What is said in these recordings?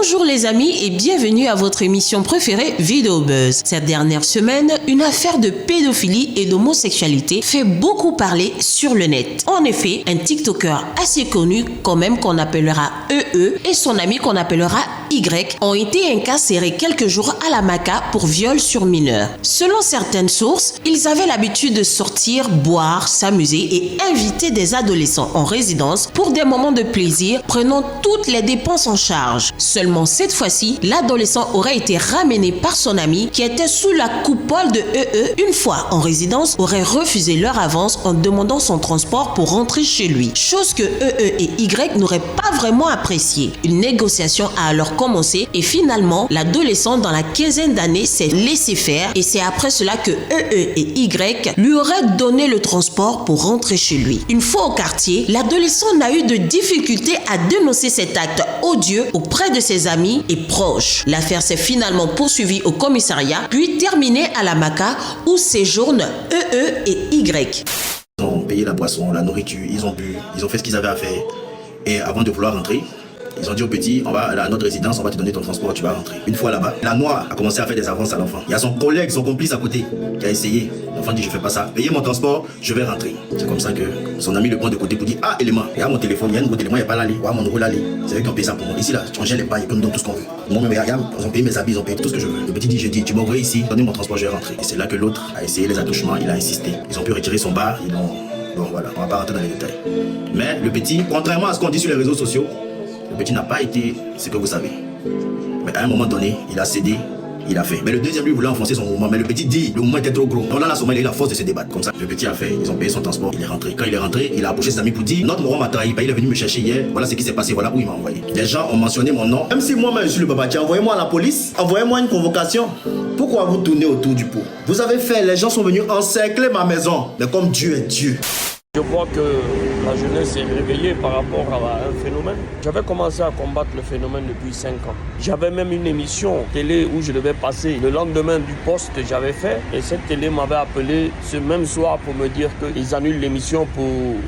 Bonjour les amis et bienvenue à votre émission préférée Vidéo Buzz. Cette dernière semaine, une affaire de pédophilie et d'homosexualité fait beaucoup parler sur le net. En effet, un TikToker assez connu, quand même qu'on appellera EE, et son ami qu'on appellera Y, ont été incarcérés quelques jours à la Maca pour viol sur mineur. Selon certaines sources, ils avaient l'habitude de sortir, boire, s'amuser et inviter des adolescents en résidence pour des moments de plaisir, prenant toutes les dépenses en charge. Seulement cette fois-ci, l'adolescent aurait été ramené par son ami qui était sous la coupole de EE. Une fois en résidence, aurait refusé leur avance en demandant son transport pour rentrer chez lui. Chose que EE et Y n'auraient pas vraiment apprécié. Une négociation a alors commencé et finalement, l'adolescent dans la quinzaine d'années s'est laissé faire et c'est après cela que EE et Y lui auraient donné le transport pour rentrer chez lui. Une fois au quartier, l'adolescent n'a eu de difficulté à dénoncer cet acte odieux auprès de ses amis et proches. L'affaire s'est finalement poursuivie au commissariat, puis terminée à la Maca où séjournent EE et Y. Ils ont payé la boisson, la nourriture, ils ont bu, ils ont fait ce qu'ils avaient à faire. Et avant de vouloir rentrer, ils ont dit au petit, on va à notre résidence, on va te donner ton transport, tu vas rentrer. Une fois là-bas, la noire a commencé à faire des avances à l'enfant. Il y a son collègue, son complice à côté, qui a essayé. L'enfant dit, je fais pas ça. Payez mon transport, je vais rentrer. C'est comme ça que son ami le prend de côté pour dire, ah, élément, regarde mon téléphone, il y a un nouveau téléphone, il n'y a pas l'aller. Mon nouveau l'aller. C'est eux qui ont payé ça pour moi. Ici, là, on gère les bails, ils peuvent me donner tout ce qu'on veut. Moi, mais regarde, ils ont payé mes habits, ils ont payé tout ce que je veux. Le petit dit, je dis, tu m'envoies ici, donnez mon transport, je vais rentrer. Et c'est là que l'autre a essayé les attouchements, il a insisté. Ils ont pu retirer son bar, ils l'ont. Bon, voilà, on va pas rentrer dans les détails. Mais le petit, contrairement à ce qu'on dit sur les réseaux sociaux, le petit n'a pas été ce que vous savez. Mais à un moment donné, il a cédé, il a fait. Mais le deuxième lui voulait enfoncer son mouvement. Mais le petit dit, le mouvement était trop gros. Donc là, il a eu la force de se débattre. Comme ça, le petit a fait. Ils ont payé son transport. Il est rentré. Quand il est rentré, il a approché ses amis pour dire, notre moron m'a trahi. Il est venu me chercher hier. Voilà ce qui s'est passé. Voilà où il m'a envoyé. Les gens ont mentionné mon nom. Même si moi-même je suis le babatier, envoyez-moi à la police. Envoyez-moi une convocation. Pourquoi vous tournez autour du pot? Vous avez fait, les gens sont venus encercler ma maison. Mais comme Dieu est Dieu. Je crois que la jeunesse est réveillée par rapport à un phénomène. J'avais commencé à combattre le phénomène depuis 5 ans. J'avais même une émission télé où je devais passer le lendemain du poste que j'avais fait. Et cette télé m'avait appelé ce même soir pour me dire qu'ils annulent l'émission pour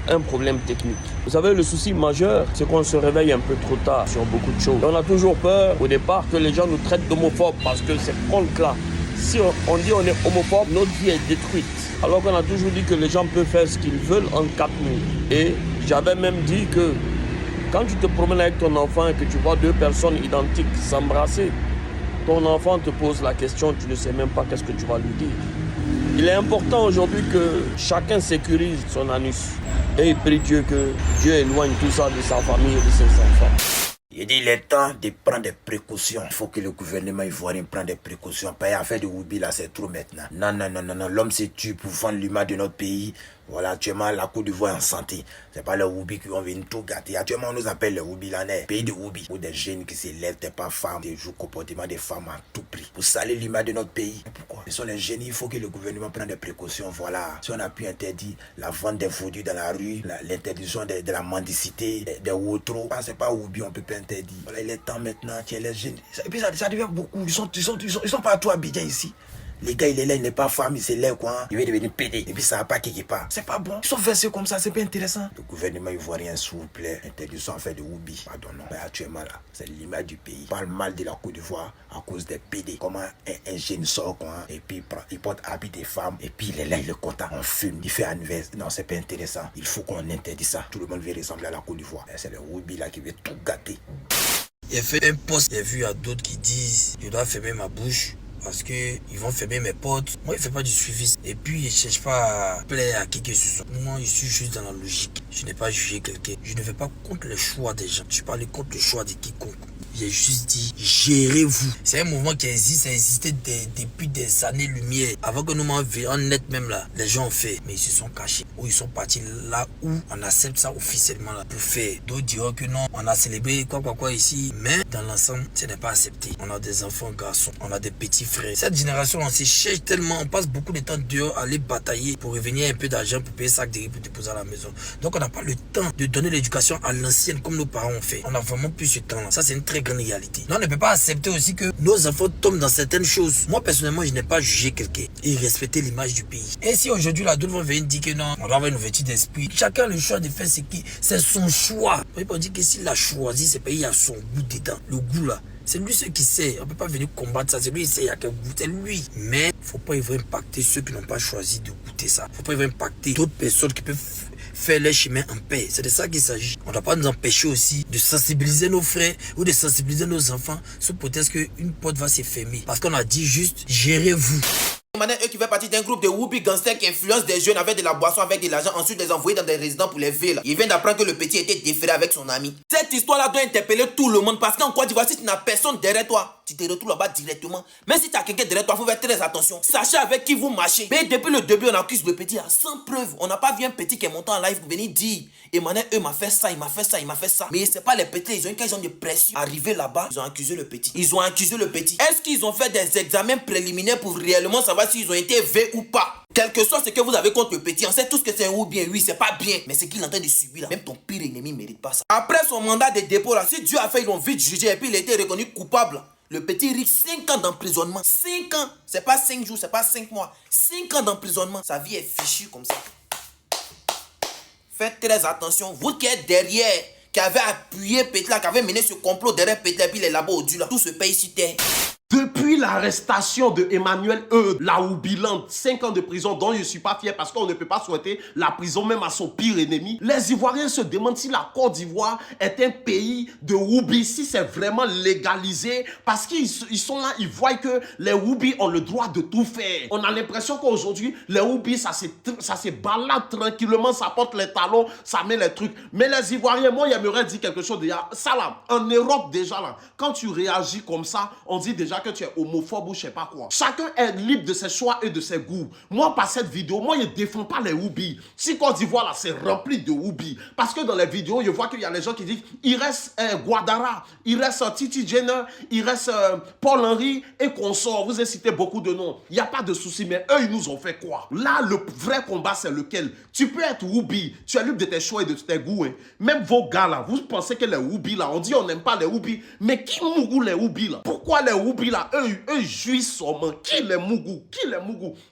un problème technique. Vous savez, le souci majeur, c'est qu'on se réveille un peu trop tard sur beaucoup de choses. On a toujours peur au départ que les gens nous traitent d'homophobes parce que c'est contre là. Si on dit on est homophobe, notre vie est détruite. Alors qu'on a toujours dit que les gens peuvent faire ce qu'ils veulent en 4 minutes. Et j'avais même dit que quand tu te promènes avec ton enfant et que tu vois 2 personnes identiques s'embrasser, ton enfant te pose la question, tu ne sais même pas qu'est-ce que tu vas lui dire. Il est important aujourd'hui que chacun sécurise son anus. Et il prie Dieu que Dieu éloigne tout ça de sa famille et de ses enfants. Il dit il est temps de prendre des précautions. Il faut que le gouvernement ivoirien prenne des précautions. Pas affaire de Woubi là, c'est trop maintenant. Non. L'homme se tue pour vendre l'image de notre pays. Voilà, actuellement, la Côte d'Ivoire est en santé. C'est pas les Woubi qui vont venir tout gâter. Actuellement, on nous appelle les Woubi-lanais. Pays de Woubi. Pour des jeunes qui s'élèvent, t'es pas femmes, des jouent comportement des femmes à tout prix. Pour salir l'image de notre pays. Mais pourquoi? Ce sont les jeunes, il faut que le gouvernement prenne des précautions. Voilà. Si on a pu interdire la vente des produits dans la rue, l'interdiction de la mendicité, des wotros. C'est pas Woubi, on peut pas interdire. Voilà, il est temps maintenant qu'il y ait les jeunes. Et puis ça devient beaucoup. Ils sont partout à Abidjan ici. Les gars, il est là, il n'est pas femme, il se lève quoi. Il va devenir pédé. Et puis ça va pas quelque part. C'est pas bon. Ils sont versés comme ça, c'est pas intéressant. Le gouvernement ivoirien, s'il vous plaît, interdiction en fait de Woubi. Pardon, non. Mais actuellement là, c'est l'image du pays. Il parle mal de la Côte d'Ivoire à cause des pédés. Comment un jeune sort quoi. Et puis il porte habit des femmes. Et puis il est là, il est content. On fume, il fait anniversaire. Non, c'est pas intéressant. Il faut qu'on interdit ça. Tout le monde veut ressembler à la Côte d'Ivoire. C'est le Woubi là qui veut tout gâter. Il a fait un post, j'ai vu à d'autres qui disent je dois fermer ma bouche parce que ils vont fermer mes portes. Moi, il ne fait pas du suivi. Et puis, il ne cherche pas à plaire à qui que ce soit. Moi, je suis juste dans la logique. Je n'ai pas jugé quelqu'un. Je ne vais pas contre le choix des gens. Je parle contre le choix de quiconque. J'ai juste dit, gérez-vous. C'est un mouvement qui existe, ça existait depuis des années-lumière. Avant que nous m'enverrons net même là, les gens ont fait. Mais ils se sont cachés. Ou ils sont partis là où on accepte ça officiellement là, pour faire. D'autres diront que non, on a célébré quoi ici. Mais dans l'ensemble, ce n'est pas accepté. On a des enfants garçons, on a des petits frères. Cette génération, on se cherche tellement, on passe beaucoup de temps dehors à aller batailler pour revenir un peu d'argent pour payer sac de riz pour déposer à la maison. Donc on n'a pas le temps de donner l'éducation à l'ancienne comme nos parents ont fait. On a vraiment plus ce temps là. Ça c'est une très grande réalité. Non, on ne peut pas accepter aussi que nos enfants tombent dans certaines choses. Moi personnellement, je n'ai pas jugé quelqu'un et respecté l'image du pays. Et si aujourd'hui là, d'autres vont venir dire que non, on doit avoir une ouverture d'esprit. Chacun a le choix de faire ce qui, c'est son choix. On peut dire que s'il a choisi, c'est parce qu'il y a son goût dedans. Le goût là. C'est lui ce qui sait. On ne peut pas venir combattre ça. C'est lui qui sait, il n'y a que vous. C'est lui. Mais il ne faut pas impacter ceux qui n'ont pas choisi de goûter ça. Il ne faut pas impacter d'autres personnes qui peuvent faire leur chemin en paix. C'est de ça qu'il s'agit. On ne doit pas nous empêcher aussi de sensibiliser nos frères ou de sensibiliser nos enfants sous prétexte qu'une porte va se fermer. Parce qu'on a dit juste, gérez-vous. Eux qui fait partie d'un groupe de whoopie gangsters qui influencent des jeunes avec de la boisson, avec de l'argent, ensuite les envoyer dans des résidents pour les villes. Il vient d'apprendre que le petit était déféré avec son ami. Cette histoire-là doit interpeller tout le monde parce qu'en Côte d'Ivoire, si tu n'as personne derrière toi, tu te retrouves là-bas directement. Même si tu as quelqu'un derrière toi, il faut faire très attention. Sachez avec qui vous marchez. Mais depuis le début, on accuse le petit sans preuve. On n'a pas vu un petit qui est monté en live pour venir dire Emmanuel, m'a fait ça, il m'a fait ça, il m'a fait ça. Mais c'est pas les petits, ils ont une question de pression. Arrivé là-bas, ils ont accusé le petit. Est-ce qu'ils ont fait des examens préliminaires pour réellement savoir s'ils ont été V ou pas? Quel que soit ce que vous avez contre le petit, on sait tous que c'est un ou bien, oui, c'est pas bien. Mais ce qu'il est en train de subir là, même ton pire ennemi ne mérite pas ça. Après son mandat de dépôt là, si Dieu a fait, ils l'ont vite jugé et puis il a été reconnu coupable. Le petit risque 5 ans d'emprisonnement. 5 ans, c'est pas 5 jours, c'est pas 5 mois. 5 ans d'emprisonnement. Sa vie est fichue comme ça. Faites très attention. Vous qui êtes derrière, qui avez appuyé Petla, qui avez mené ce complot derrière Petla, et puis les là-bas au Dieu là, tout ce pays ici terre. Depuis l'arrestation de Emmanuel Laoubiland, 5 ans de prison dont je ne suis pas fier parce qu'on ne peut pas souhaiter la prison même à son pire ennemi, les Ivoiriens se demandent si la Côte d'Ivoire est un pays de Woubi, si c'est vraiment légalisé parce qu'ils sont là, ils voient que les Woubi ont le droit de tout faire. On a l'impression qu'aujourd'hui, les Woubi, ça se balade tranquillement, ça porte les talons, ça met les trucs. Mais les Ivoiriens, moi, j'aimerais dire quelque chose déjà. Ça là, en Europe déjà là, quand tu réagis comme ça, on dit déjà que tu es homophobe ou je sais pas quoi. Chacun est libre de ses choix et de ses goûts. Moi, par cette vidéo, moi, je ne défends pas les Woubi. Si Côte d'Ivoire, là, c'est rempli de Woubi. Parce que dans les vidéos, je vois qu'il y a les gens qui disent, il reste Guadara, il reste Titi Jenner, il reste Paul Henry et consorts. Vous avez cité beaucoup de noms. Il n'y a pas de souci, mais eux, ils nous ont fait quoi? Là, le vrai combat, c'est lequel? Tu peux être Woubi, tu es libre de tes choix et de tes goûts. Hein. Même vos gars, là, vous pensez que les Woubi, là, on dit on n'aime pas les Woubi. Mais qui mougou les Woubi, là? Pourquoi les Woubi, là, eux jouissent seulement? Qui les mougou?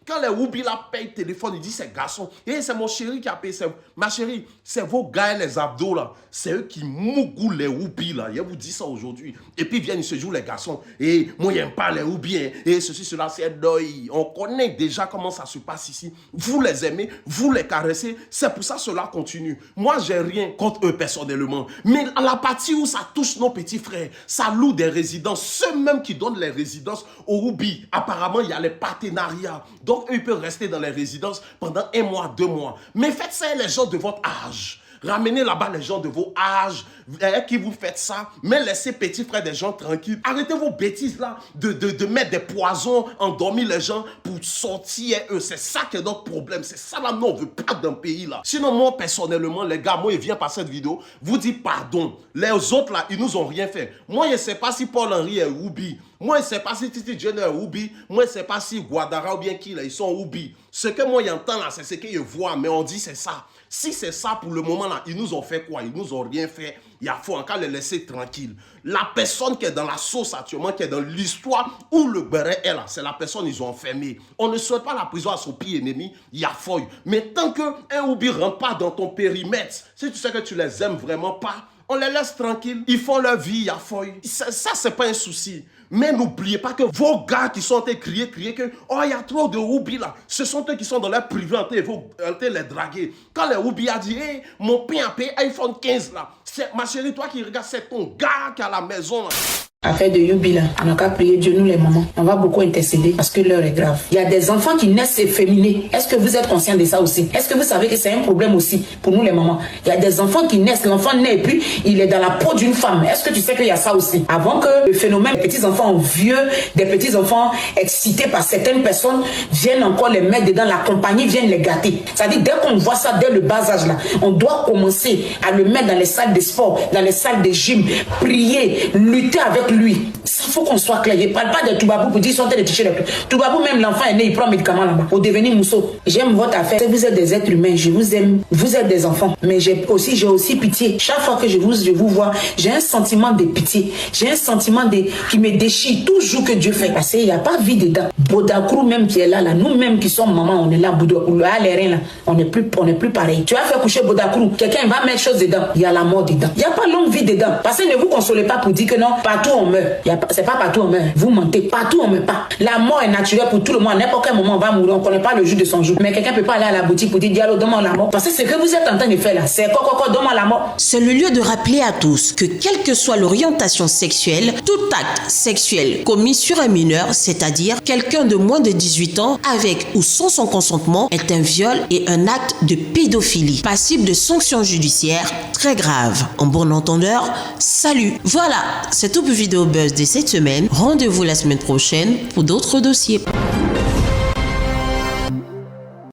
Quand les Woubi, là, payent le téléphone, ils disent c'est garçon. Et c'est mon chéri qui a payé. Ma chérie, c'est vos gars, les abdos, là. C'est eux qui mougou les Woubi, là. Je vous dis ça aujourd'hui. Et puis, ils viennent, ils se jouent les garçons. Et moi, j'aime pas les Woubi. Hein. Et ceci, cela, c'est deuil. On connaît déjà comment ça se passe ici. Vous les aimez, vous les caressez. C'est pour ça que cela continue. Moi, j'ai rien contre eux personnellement. Mais à la partie où ça touche nos petits frères, ça loue des résidences. Ceux même qui donnent les résidences aux Woubi, apparemment, il y a les partenariats. Donc, eux, ils peuvent rester dans les résidences pendant 1 mois, 2 mois. Mais faites ça les gens de votre âge. Ramenez là-bas les gens de vos âges qui vous faites ça, mais laissez petits frères des gens tranquilles. Arrêtez vos bêtises là de mettre des poisons, endormir les gens pour sortir eux. C'est ça qui est notre problème. C'est ça là, nous on veut pas d'un pays là. Sinon moi personnellement, les gars, moi je viens par cette vidéo, vous dites pardon. Les autres là, ils nous ont rien fait. Moi je ne sais pas si Paul Henry est Woubi. Moi, je ne sais pas si Titi Jenner est Woubi. Moi, je ne sais pas si Guadara ou bien qui, là, ils sont Woubi. Ce que moi, j'entends là, c'est ce que je vois. Mais on dit c'est ça. Si c'est ça pour le moment là, ils nous ont fait quoi? Ils nous ont rien fait. Il faut encore les laisser tranquilles. La personne qui est dans la sauce actuellement, qui est dans l'histoire où le béret est là, c'est la personne qu'ils ont enfermée. On ne souhaite pas la prison à son pire ennemi, il y a feuille. Mais tant qu'un Woubi ne rentre pas dans ton périmètre, si tu sais que tu les aimes vraiment pas, on les laisse tranquilles. Ils font leur vie, il y a feuille. Ça, c'est pas un souci. Mais n'oubliez pas que vos gars qui sont en train de crier que oh, il y a trop de Woubi là. Ce sont eux qui sont dans leur privé en train de les draguer. Quand les Woubi a dit, hey, mon père a payé iPhone 15 là. Ma chérie, toi qui regardes, c'est ton gars qui est à la maison là. Affaire de Youbi là, on n'a qu'à prier Dieu, nous les mamans. On va beaucoup intercéder parce que l'heure est grave. Il y a des enfants qui naissent efféminés. Est-ce que vous êtes conscient de ça aussi? Est-ce que vous savez que c'est un problème aussi pour nous les mamans? Il y a des enfants qui naissent, l'enfant naît et puis il est dans la peau d'une femme. Est-ce que tu sais qu'il y a ça aussi? Avant que le phénomène des petits enfants vieux, des petits enfants excités par certaines personnes viennent encore les mettre dedans, la compagnie vient les gâter. C'est-à-dire dès qu'on voit ça dès le bas âge là, on doit commencer à le mettre dans les salles de sport, dans les salles de gym, prier, lutter avec lui. Ça faut qu'on soit clair. Je parle pas de Toubabou pour dire qu'ils sont en train de toucher les trucs. Toubabou, même l'enfant est né, il prend un médicament là-bas. Pour devenir mousseau. J'aime votre affaire. Vous êtes des êtres humains, je vous aime. Vous êtes des enfants. Mais j'ai aussi pitié. Chaque fois que je vous vois, j'ai un sentiment de pitié. J'ai un sentiment qui me déchire toujours que Dieu fait. Parce qu'il n'y a pas de vie dedans. Bodakrou même qui est là, nous-mêmes qui sommes maman, on est là, Bodakrou, les reins là, on n'est plus pareil. Tu vas faire coucher Bodakrou, quelqu'un va mettre chose dedans, il y a la mort dedans. Il n'y a pas longue vie dedans. Parce que ne vous consolez pas pour dire que non, partout on meurt. C'est pas partout on meurt. Vous mentez, partout on meurt pas. La mort est naturelle pour tout le monde. À n'importe quel moment on va mourir, on ne connaît pas le jour de son jour. Mais quelqu'un ne peut pas aller à la boutique pour dire dialogue, donne-moi la mort. Parce que ce que vous êtes en train de faire là, c'est quoi, donne-moi la mort. C'est le lieu de rappeler à tous que quelle que soit l'orientation sexuelle, tout acte sexuel commis sur un mineur, c'est-à-dire quelqu'un de moins de 18 ans, avec ou sans son consentement, est un viol et un acte de pédophilie, passible de sanctions judiciaires très graves. En bon entendeur, salut. Voilà, c'est tout pour Vidéo Buzz de cette semaine. Rendez-vous la semaine prochaine pour d'autres dossiers.